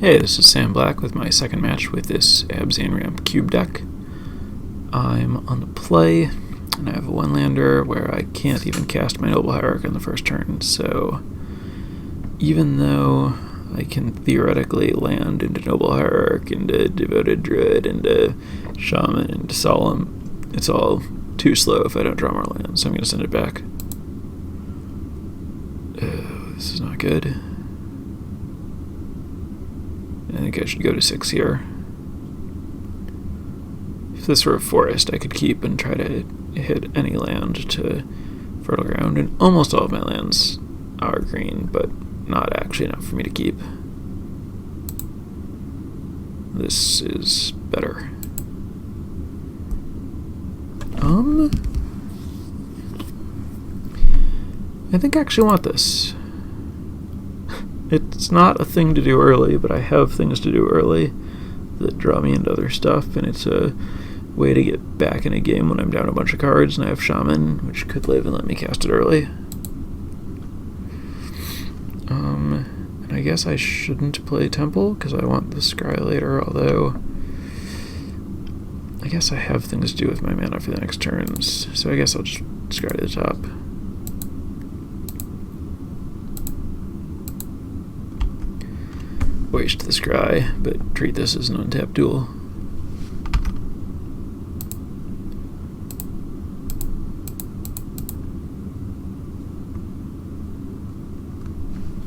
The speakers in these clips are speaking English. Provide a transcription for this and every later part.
Hey, this is Sam Black with my second match with this Abzan Ramp cube deck. I'm on the play, and I have a one-lander where I can't even cast my Noble Hierarch on the first turn, so even though I can theoretically land into Noble Hierarch, into Devoted Druid, into Shaman, into Solemn, it's all too slow if I don't draw more lands, so I'm going to send it back. This is not good. I think I should go to 6 here. If this were a forest, I could keep and try to hit any land to fertile ground, and almost all of my lands are green, but not actually enough for me to keep. This is better. I think I actually want this. It's not a thing to do early, but I have things to do early that draw me into other stuff, and it's a way to get back in a game when I'm down a bunch of cards and I have Shaman, which could live and let me cast it early. And I guess I shouldn't play Temple, because I want the Scry later, although I guess I have things to do with my mana for the next turns, so I guess I'll just Scry to the top. Waste the Scry, but treat this as an untapped duel.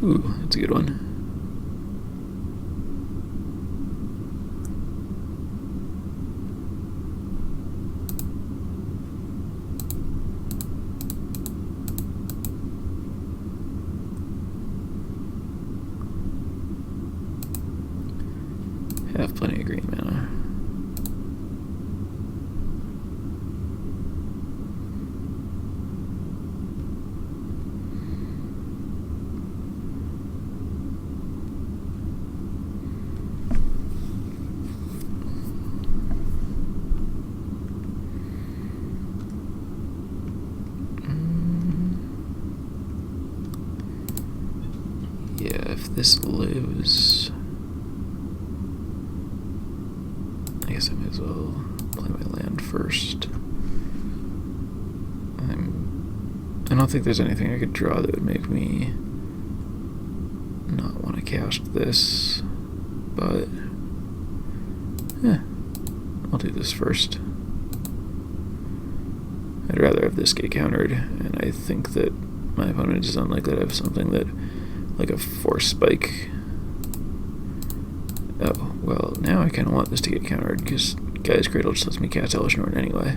Ooh, that's a good one. Have plenty of green mana. Yeah, if this lives, I guess I may as well play my land first. I don't think there's anything I could draw that would make me not want to cast this, but I'll do this first. I'd rather have this get countered, and I think that my opponent is unlikely to have something that, like a Force Spike. Oh, well, now I kind of want this to get countered, because Guy's Cradle just lets me cast Elesh Norn anyway.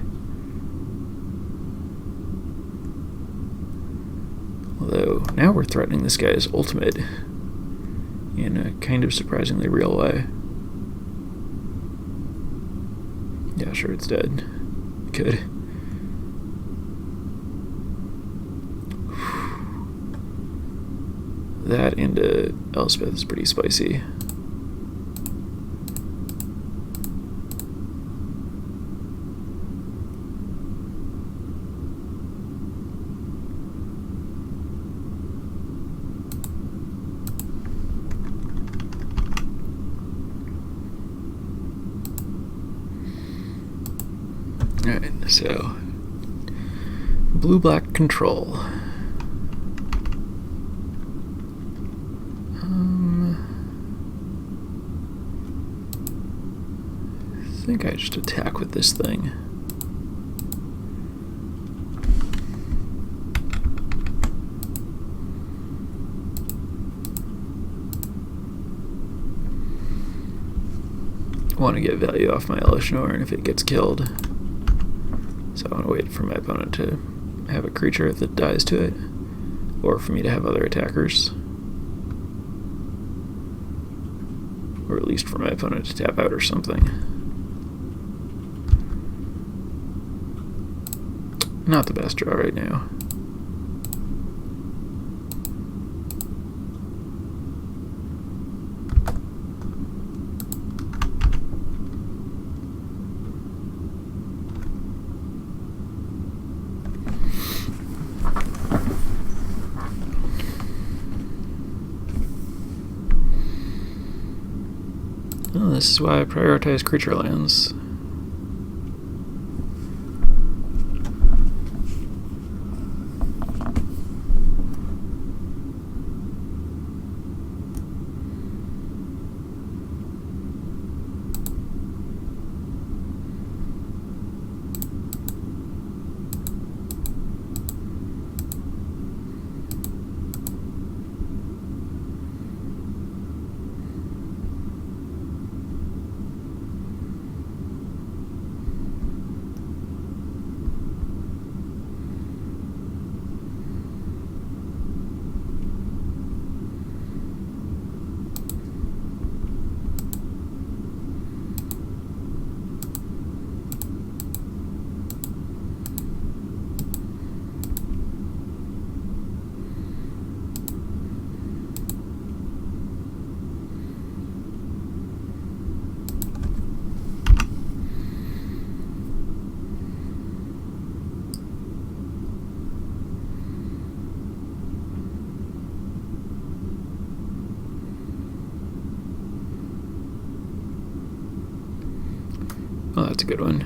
Although, now we're threatening this guy's ultimate in a kind of surprisingly real way. Yeah, sure, it's dead. Good. That into Elspeth is pretty spicy. Alright, so blue-black control. I think I just attack with this thing. I want to get value off my Elesh Norn if it gets killed. So I want to wait for my opponent to have a creature that dies to it, or for me to have other attackers. Or at least for my opponent to tap out or something. Not the best draw right now. this is why I prioritize creature lands. Oh, that's a good one.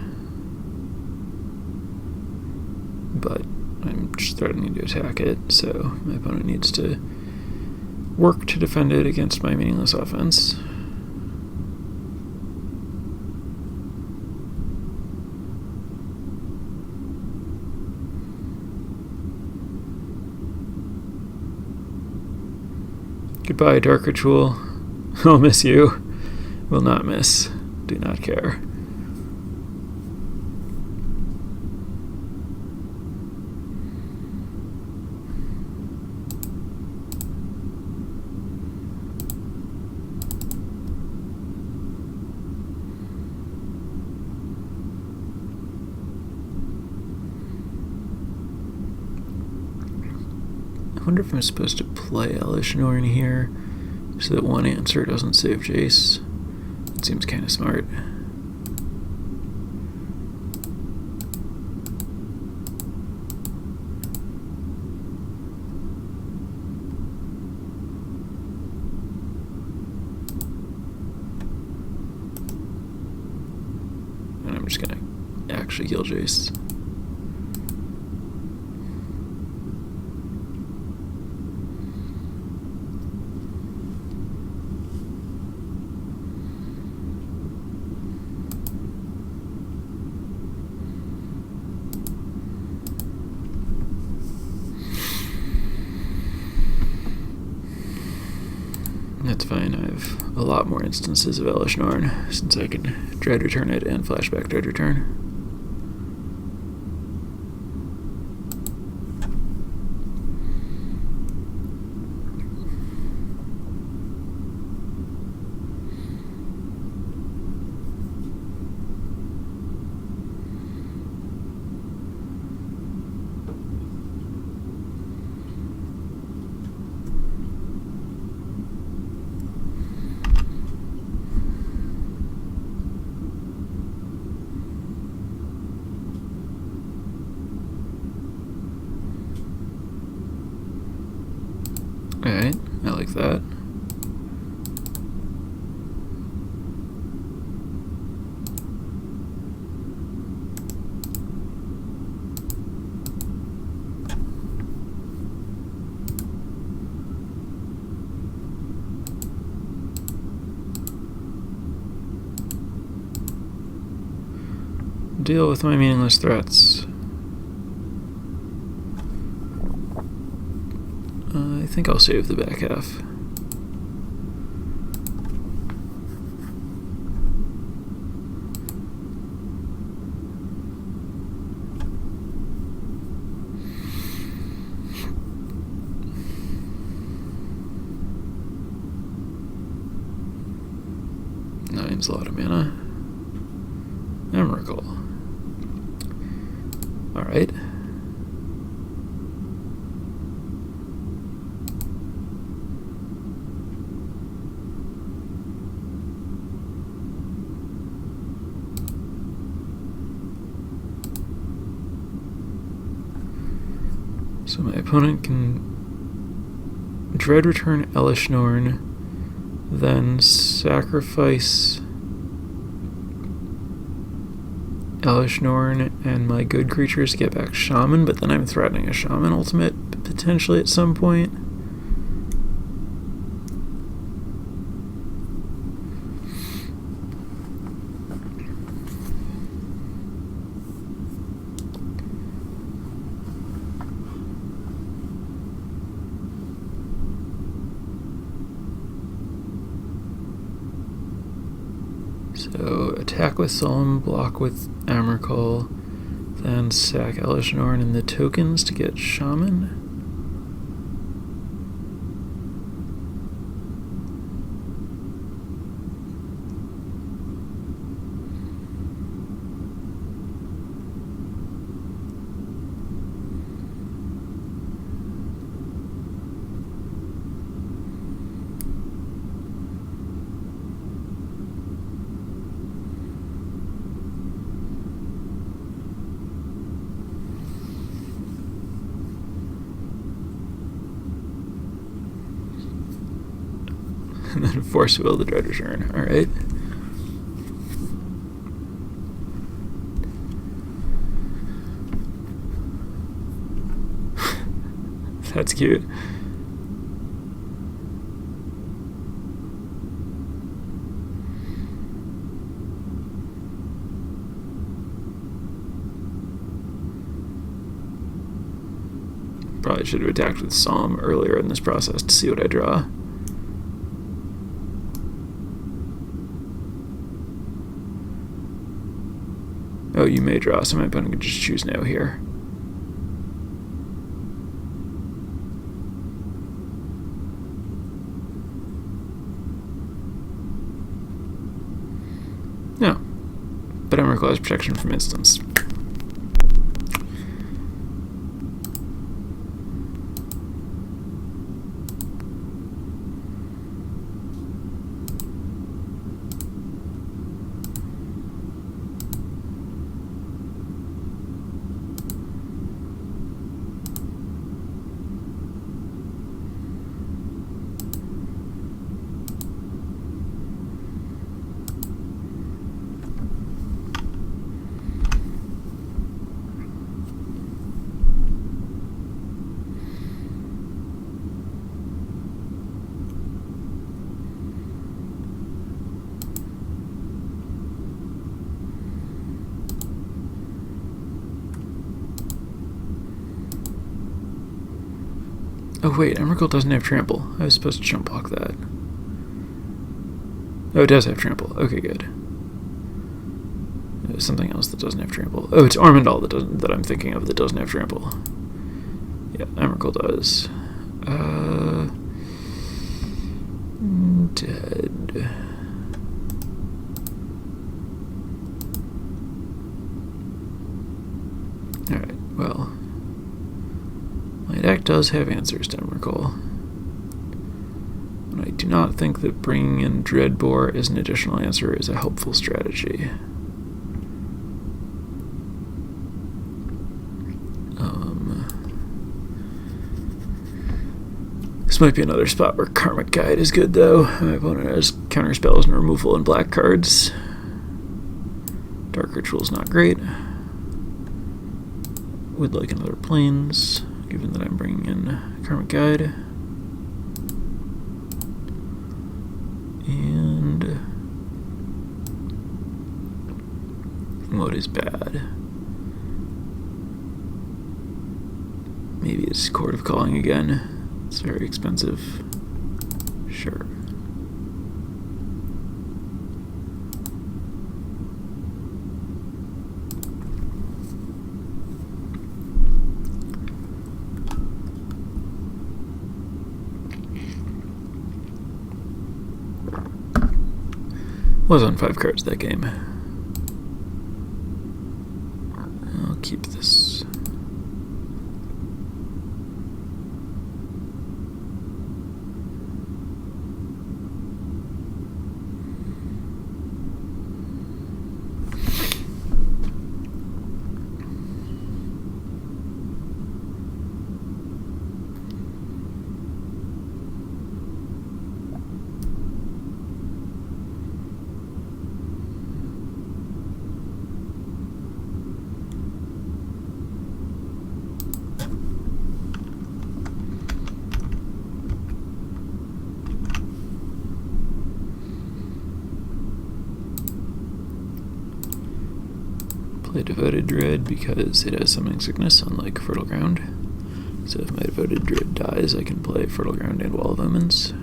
But I'm just threatening to attack it, so my opponent needs to work to defend it against my meaningless offense. Goodbye, Dark Ritual. I'll miss you. Will not miss. Do not care. I wonder if I'm supposed to play Elish Norn here so that one answer doesn't save Jace. It seems kind of smart. And I'm just gonna actually heal Jace. That's fine, I have a lot more instances of Elish Norn, since I can Dread Return it and Flashback Dread Return. Alright, I like that. Deal with my meaningless threats. I think I'll save the back half. Nine's a lot of mana. Emrakul. Alright. So my opponent can Dread Return Elish Norn, then sacrifice Elishnorn and my good creatures get back Shaman, but then I'm threatening a Shaman ultimate potentially at some point. So attack with Solemn, block with Amarkul, then sack Elishnorn and the tokens to get Shaman. And then Force Will the Dread Return. Alright. That's cute. Probably should have attacked with Psalm earlier in this process to see what I draw. Oh, you may draw, so my opponent can just choose no here. No. But Emrakul has protection from instants. Oh wait, Emrakul doesn't have trample. I was supposed to jump block that. Oh, it does have trample. Okay, good. There's something else that doesn't have trample. Oh, it's Armandal that I'm thinking of that doesn't have trample. Yeah, Emrakul does. Dead. Alright, well. My deck does have answers to Emrakul. And I do not think that bringing in Dreadbore as an additional answer is a helpful strategy. This might be another spot where Karmic Guide is good, though. My opponent has counter spells and removal and black cards. Dark Ritual's not great. Would like another Plains, given that I'm bringing in Karmic Guide. And what is bad? Maybe it's Court of Calling again. It's very expensive. Sure. Was on 5 cards that game. I'll keep this. a devoted druid because it has summoning sickness, unlike Fertile Ground. So if my devoted druid dies, I can play Fertile Ground and Wall of Omens.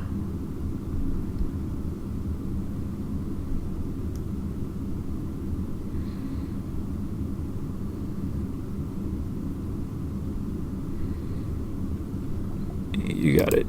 You got it.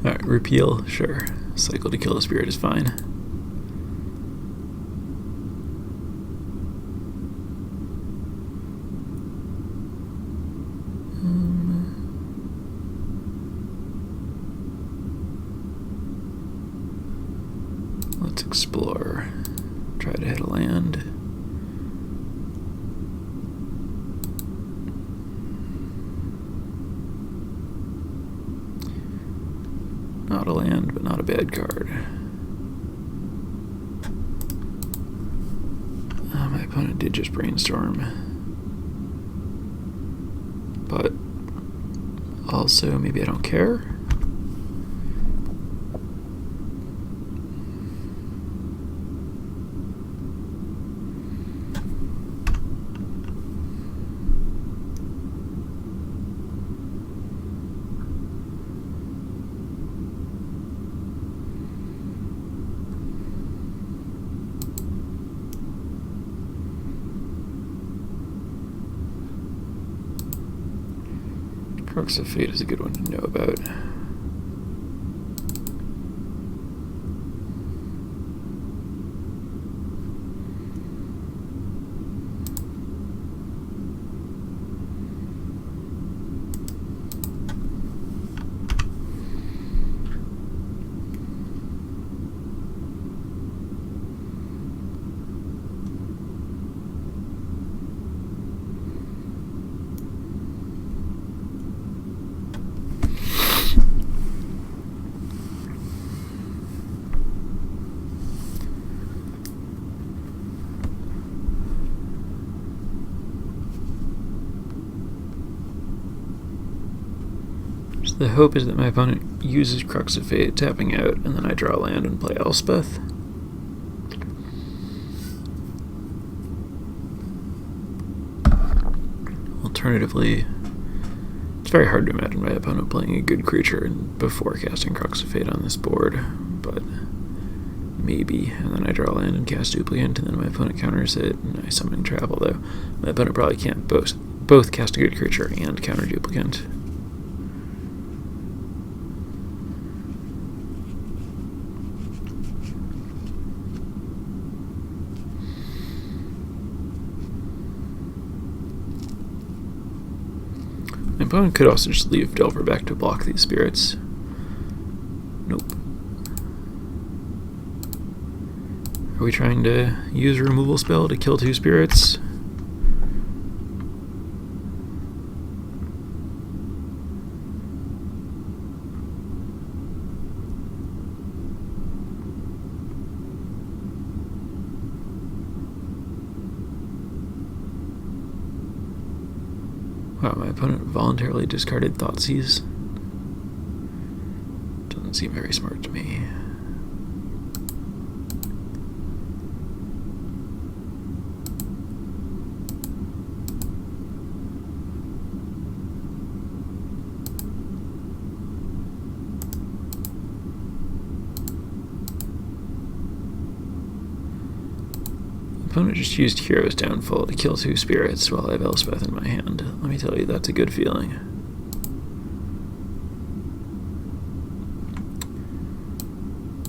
Alright, repeal, sure. Cycle to kill a spirit is fine. Let's explore. Try to hit a land. Not a land, but not a bad card. My opponent did just brainstorm. But also, maybe I don't care. Crux of Fate is a good one to know about. The hope is that my opponent uses Crux of Fate, tapping out, and then I draw land and play Elspeth. Alternatively, it's very hard to imagine my opponent playing a good creature before casting Crux of Fate on this board, but maybe. And then I draw land and cast Duplicant, and then my opponent counters it, and I summon Travel, though. My opponent probably can't both cast a good creature and counter Duplicant. My opponent could also just leave Delver back to block these spirits. Nope. Are we trying to use a removal spell to kill 2 spirits? Wow, my opponent voluntarily discarded Thoughtseize. Doesn't seem very smart to me. opponent just used Hero's Downfall to kill 2 spirits while I have Elspeth in my hand. Let me tell you, that's a good feeling.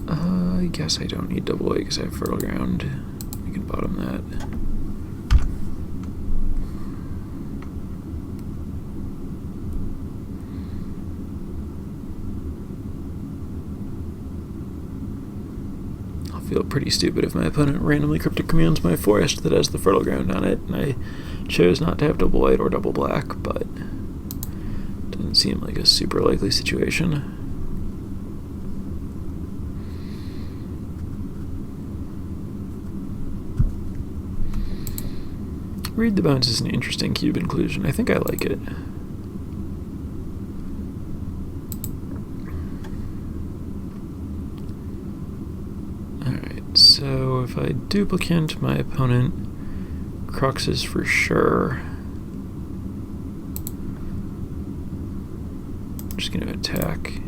I guess I don't need double A because I have Fertile Ground. I can bottom that. Feel pretty stupid if my opponent randomly cryptic commands my forest that has the Fertile Ground on it, and I chose not to have double white or double black, but it doesn't seem like a super likely situation. Read the Bones is an interesting cube inclusion. I think I like it. So if I duplicate my opponent, Crux is for sure. I'm just going to attack.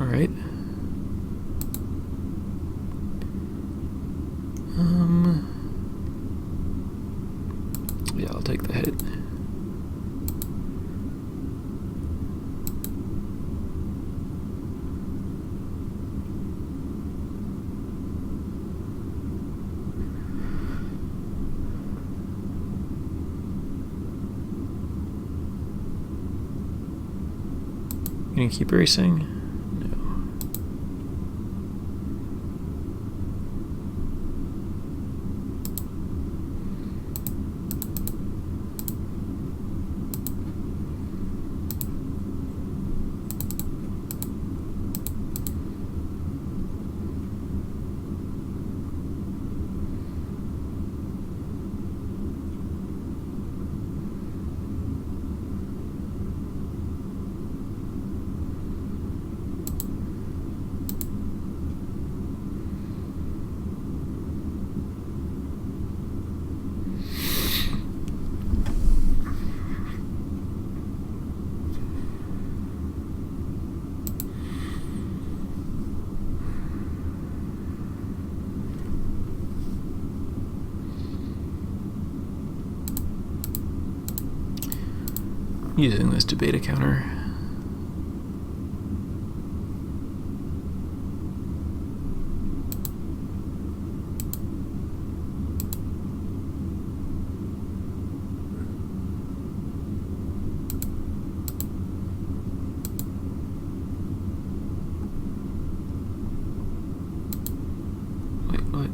Alright. Yeah, I'll take the hit. Gonna keep racing? Using this to beta counter. Wait, what?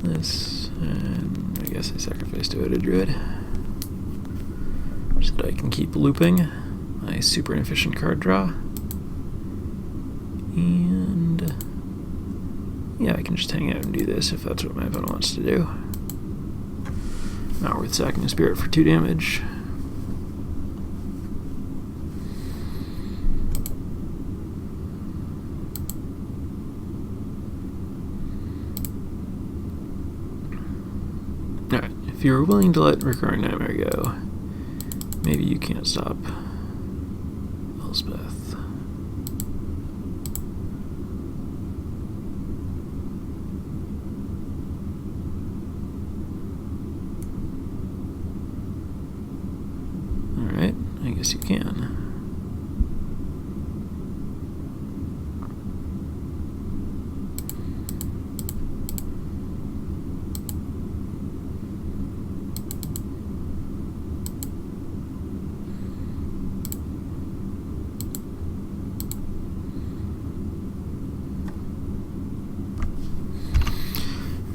This, and I guess I sacrificed to a druid so that I can keep looping my super inefficient card draw. And yeah, I can just hang out and do this if that's what my opponent wants to do. Not worth sacking a spirit for 2 damage. Alright, if you're willing to let Recurring Nightmare go, maybe you can't stop Elspeth. Alright, I guess you can.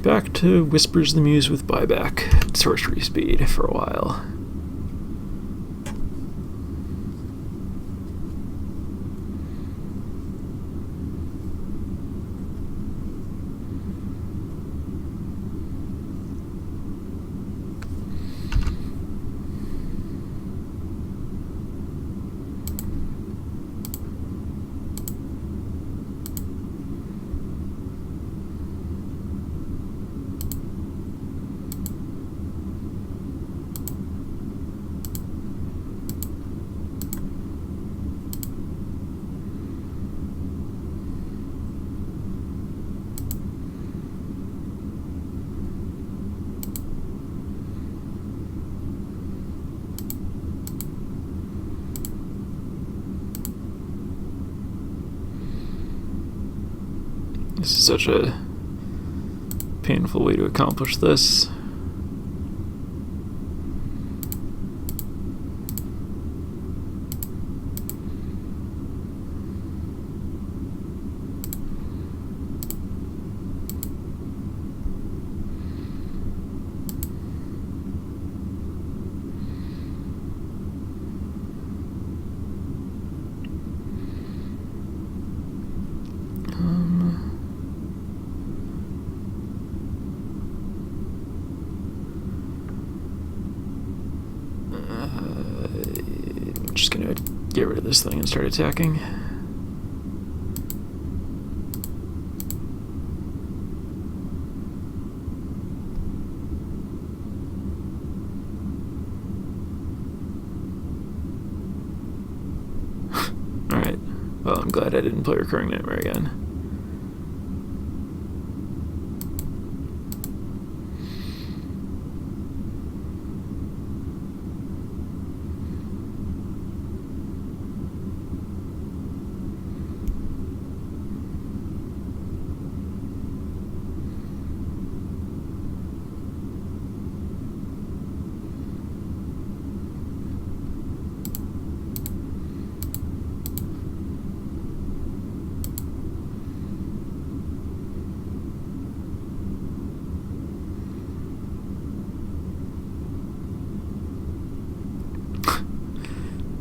Back to Whispers the Muse with buyback at sorcery speed for a while. This is such a painful way to accomplish this. I'm just gonna get rid of this thing and start attacking. Alright, well, I'm glad I didn't play Recurring Nightmare again.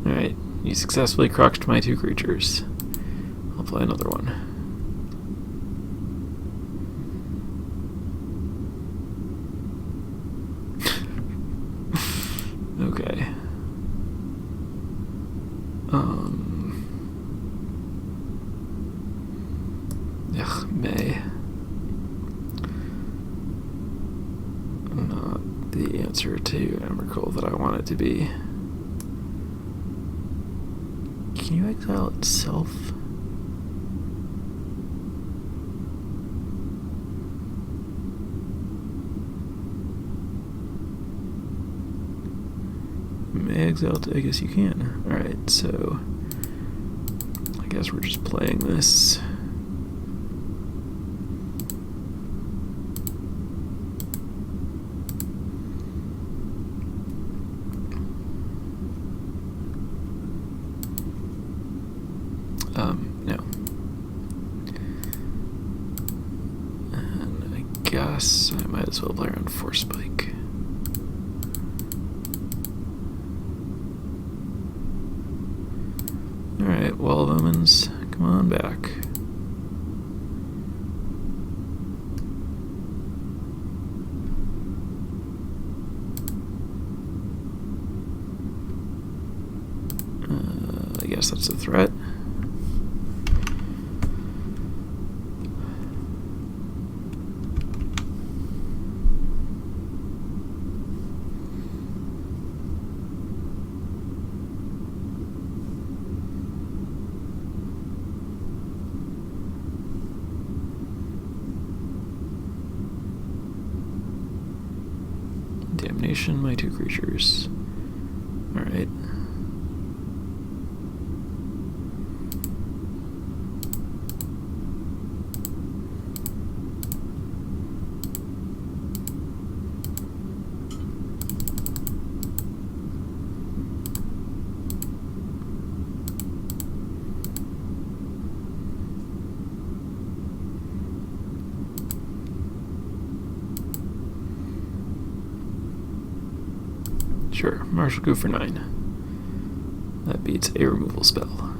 Alright, you successfully crushed my 2 creatures. I'll play another one. Okay. May. Not the answer to Emrakul that I want it to be. Can you exile itself? May exile, I guess you can. Alright, so I guess we're just playing this. No. And I guess I might as well play around Force Spike. Alright, Wall of Omens, come on back. I guess that's a threat. Damnation, my 2 creatures. Alright. Sure, Martial Coup for 9. That beats a removal spell.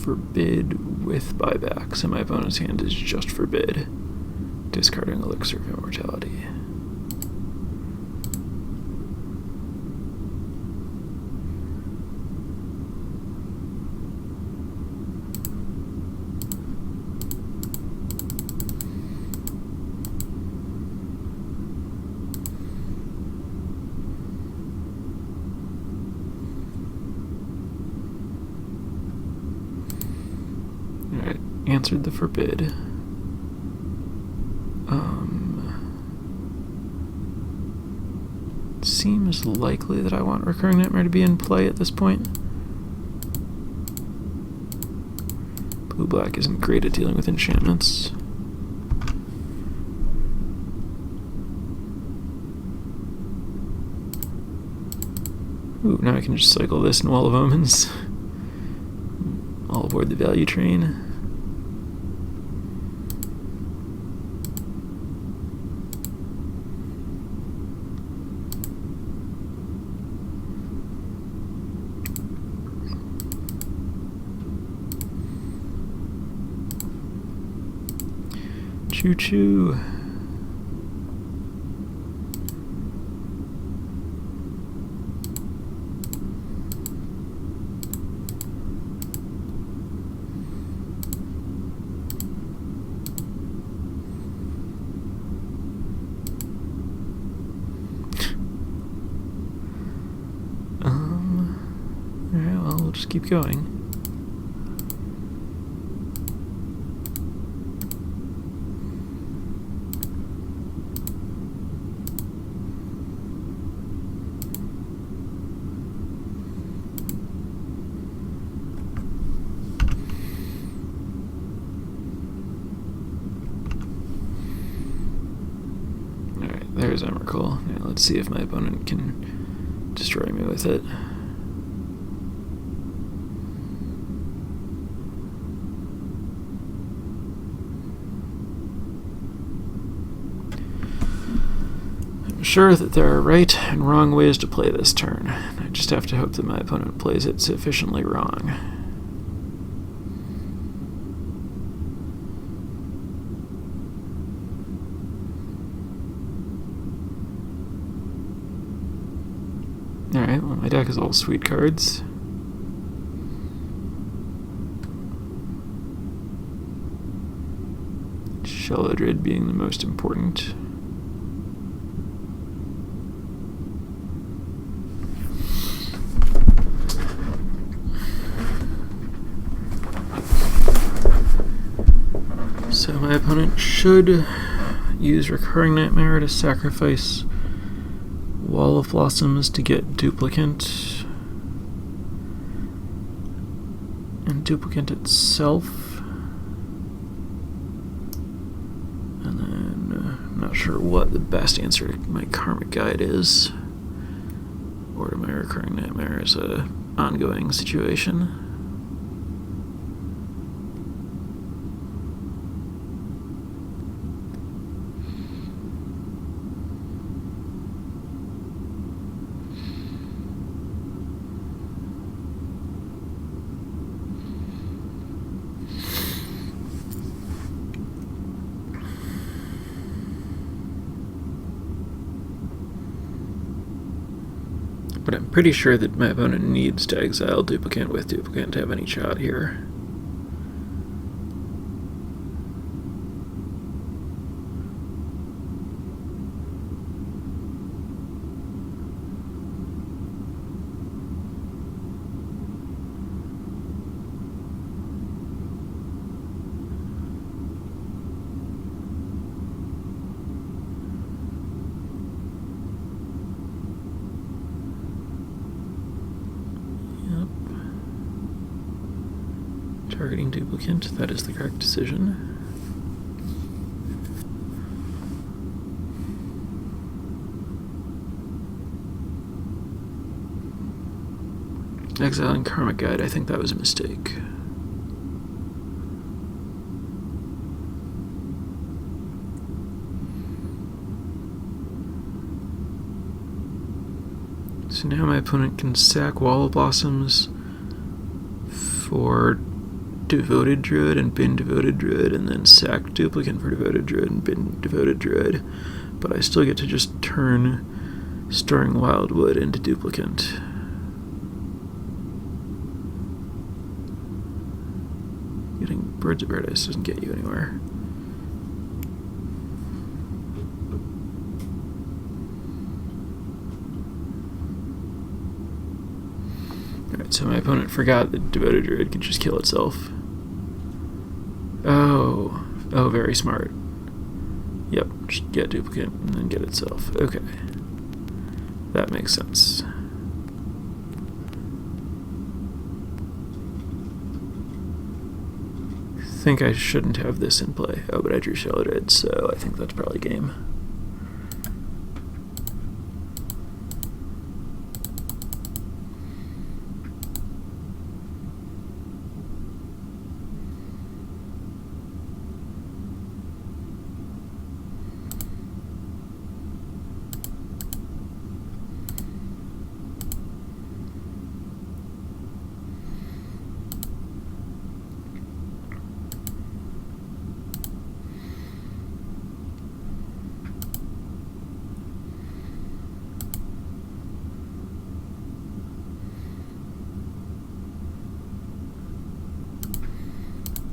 Forbid with buyback, so my opponent's hand is just forbid. Discarding Elixir of Immortality. Alright, answered the forbid. Seems likely that I want Recurring Nightmare to be in play at this point. Blue-black isn't great at dealing with enchantments. Ooh, now I can just cycle this in Wall of Omens. All aboard the value train. Choo-choo. Alright, well, we'll just keep going. There's Emrakul. Now let's see if my opponent can destroy me with it. I'm sure that there are right and wrong ways to play this turn. I just have to hope that my opponent plays it sufficiently wrong. Alright, well, my deck is all sweet cards. Sheladrid being the most important. So my opponent should use Recurring Nightmare to sacrifice Wall of Blossoms to get Duplicant, and Duplicant itself, and then I'm not sure what the best answer to my Karmic Guide is, or to my Recurring Nightmare as a ongoing situation. But I'm pretty sure that my opponent needs to exile Duplicant with Duplicant to have any shot here. Targeting Duplicant, that is the correct decision. Exiling Karmic Guide, I think that was a mistake. So now my opponent can sack Wall of Blossoms for Devoted Druid and bin Devoted Druid, and then sack Duplicant for Devoted Druid and bin Devoted Druid. But I still get to just turn Stirring Wildwood into Duplicant. Getting Birds of Paradise doesn't get you anywhere. Alright, so my opponent forgot that Devoted Druid could just kill itself. Oh, very smart. Yep, just get Duplicant and then get itself. Okay. That makes sense. think I shouldn't have this in play. Oh, but I drew Shallow Red, so I think that's probably game.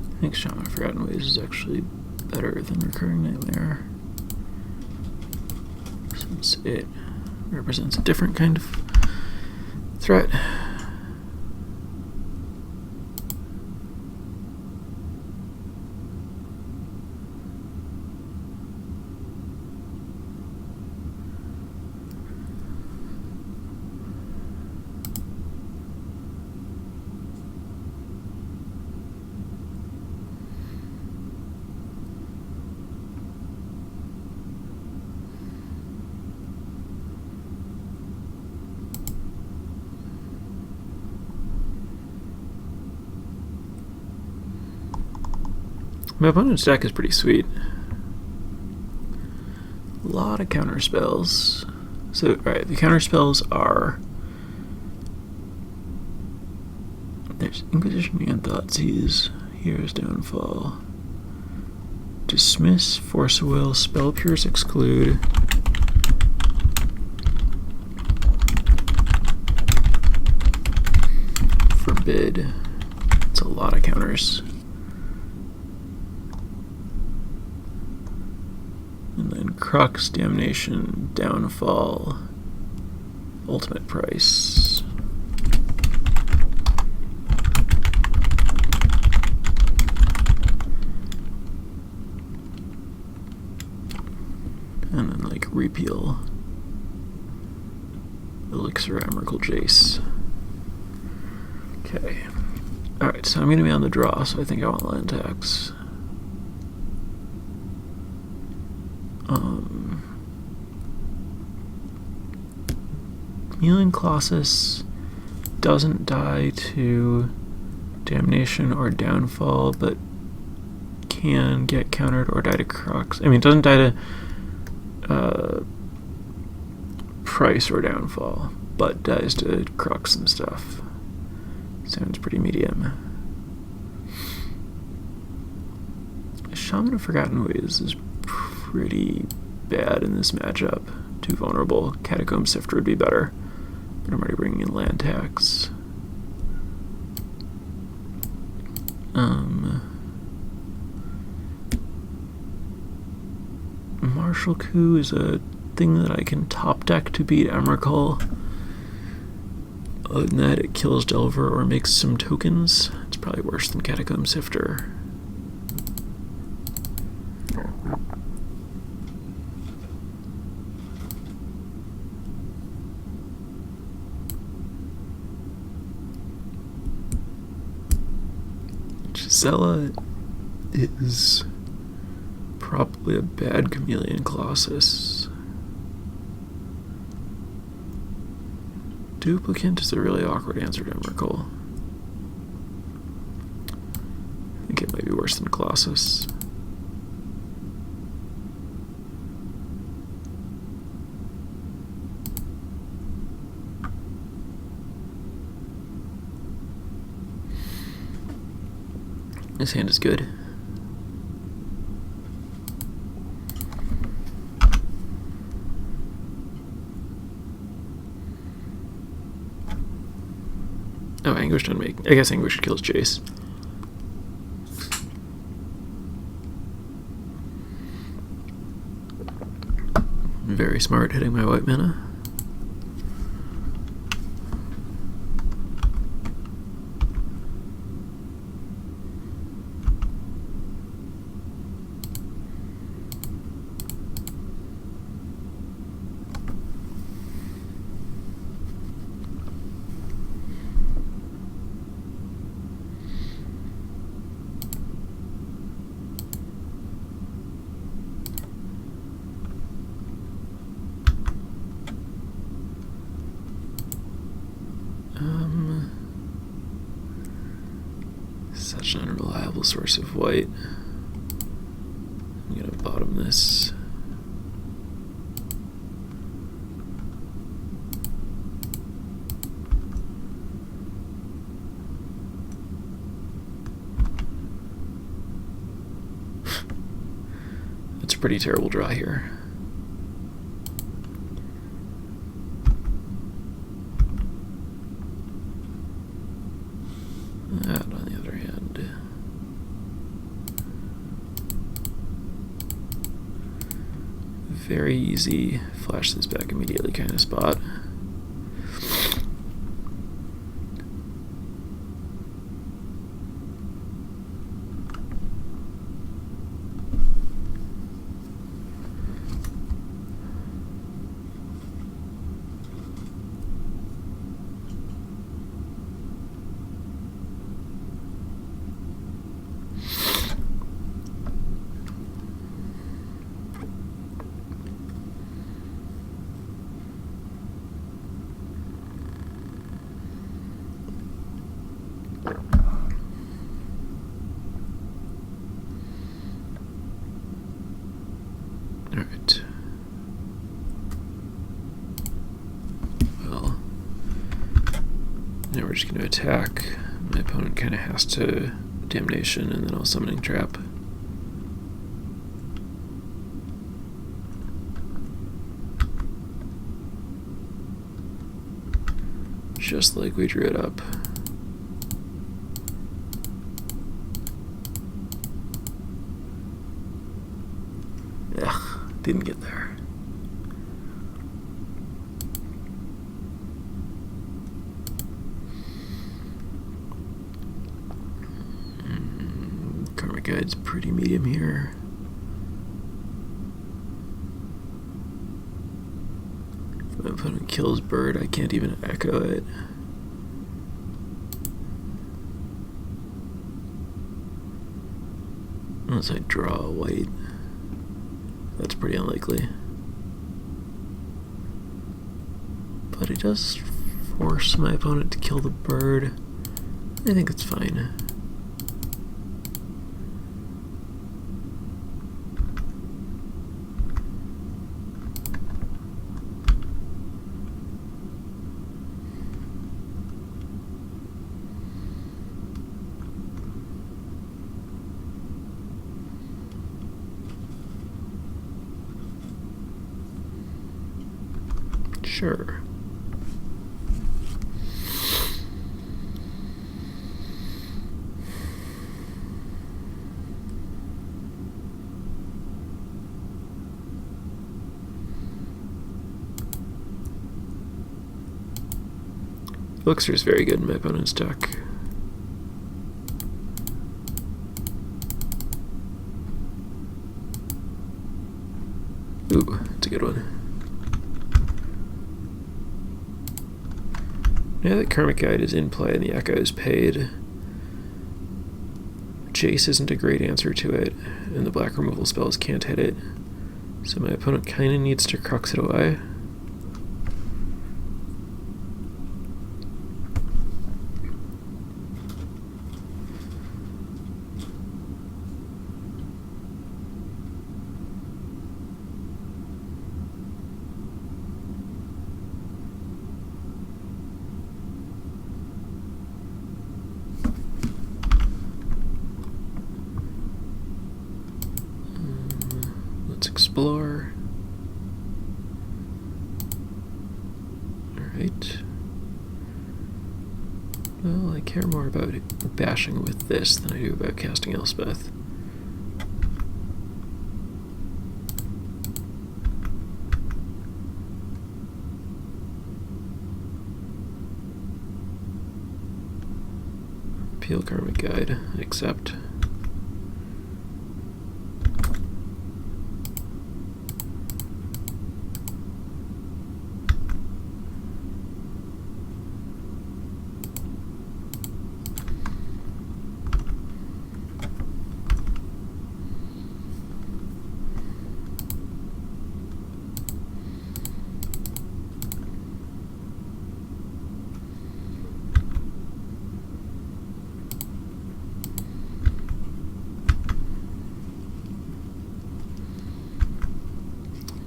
I think Shaman of Forgotten Ways is actually better than Recurring Nightmare, since it represents a different kind of threat. My opponent's deck is pretty sweet. A lot of counter spells. So, alright, the counter spells are... There's Inquisition and Thoughtseize, Hero's Downfall, Dismiss, Force of Will, Spell Pierce, Exclude, Forbid. It's a lot of counters. And then Crux, Damnation, Downfall, Ultimate Price. And then like Repeal, Elixir, Emrakul, Jace. Okay. Alright, so I'm going to be on the draw, so I think I want land tax. Chameleon Colossus doesn't die to Damnation or Downfall, but can get countered or die to Crux. I mean, it doesn't die to Price or Downfall, but dies to Crux and stuff. Sounds pretty medium. Shaman of Forgotten Ways is pretty bad in this matchup. Too vulnerable. Catacomb Sifter would be better, but I'm already bringing in land tax. Martial Coup is a thing that I can top deck to beat Emrakul. Other than that, it kills Delver or makes some tokens. It's probably worse than Catacomb Sifter. Gisela is probably a bad Chameleon Colossus. Duplicant is a really awkward answer to Emrakul. I think it might be worse than Colossus. This hand is good. Oh, Anguish doesn't make... I guess Anguish kills Jace. Very smart hitting my white mana. Such an unreliable source of white. I'm gonna bottom this. That's a pretty terrible draw here. That, on the other hand, very easy flash this back immediately kind of spot. Alright. Well, now we're just going to attack. My opponent kind of has to Damnation, and then I'll Summoning Trap. Just like we drew it up. Ugh, didn't get there. Karmic Guide's pretty medium here. If my opponent kills bird, I can't even echo it. Unless I draw a white. That's pretty unlikely. But it does force my opponent to kill the bird. I think it's fine. Sure. Elixir is very good in my opponent's deck. Ooh, that's a good one. Now that Karmic Guide is in play and the Echo is paid, Jace isn't a great answer to it, and the black removal spells can't hit it, so my opponent kind of needs to Crux it away. Let's explore. Alright. Well, I care more about bashing with this than I do about casting Elspeth. Appeal Karmic Guide, accept.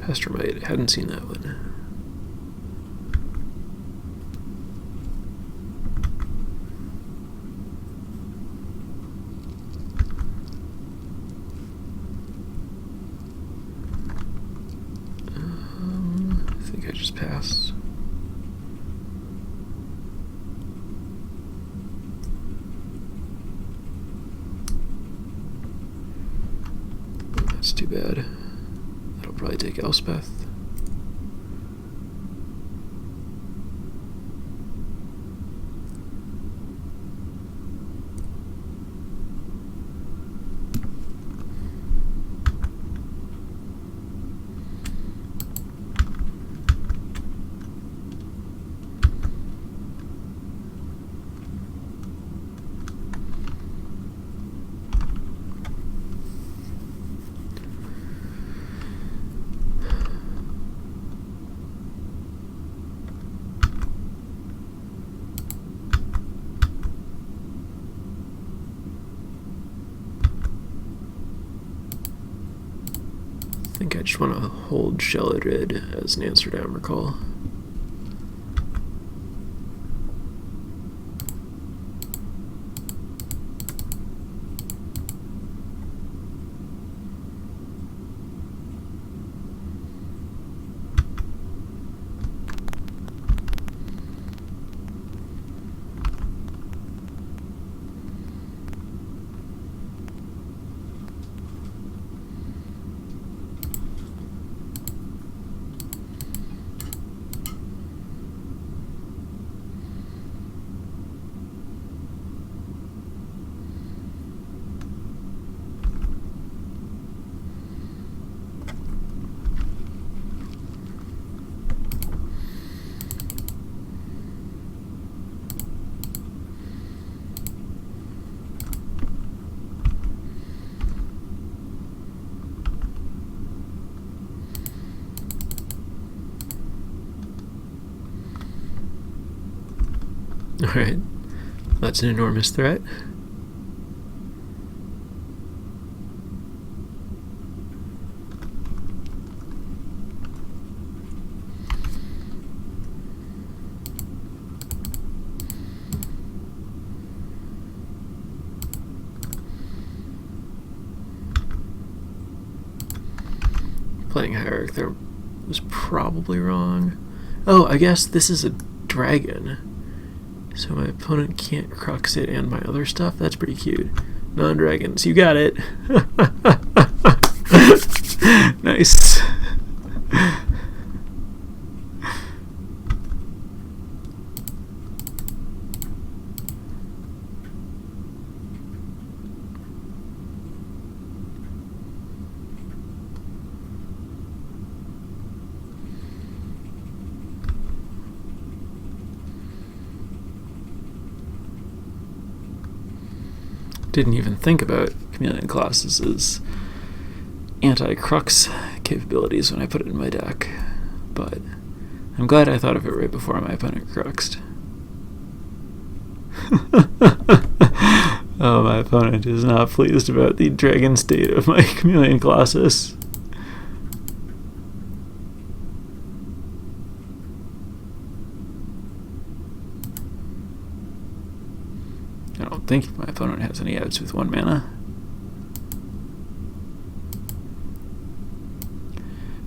Pestromite. Hadn't seen that one. I think I just passed. That's too bad. That'll probably take Elspeth. I think I just want to hold Shelodrid as an Amsterdam recall. Alright, that's an enormous threat. Playing Hierarch there was probably wrong. Oh, I guess this is a dragon. So my opponent can't crux it and my other stuff? That's pretty cute. Non-dragons, you got it! Nice. Didn't even think about Chameleon Colossus's anti-crux capabilities when I put it in my deck, but I'm glad I thought of it right before my opponent cruxed. Oh, my opponent is not pleased about the dragon state of my Chameleon Colossus. I don't think my opponent has any outs with 1 mana.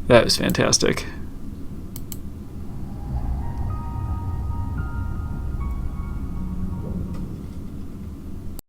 That was fantastic.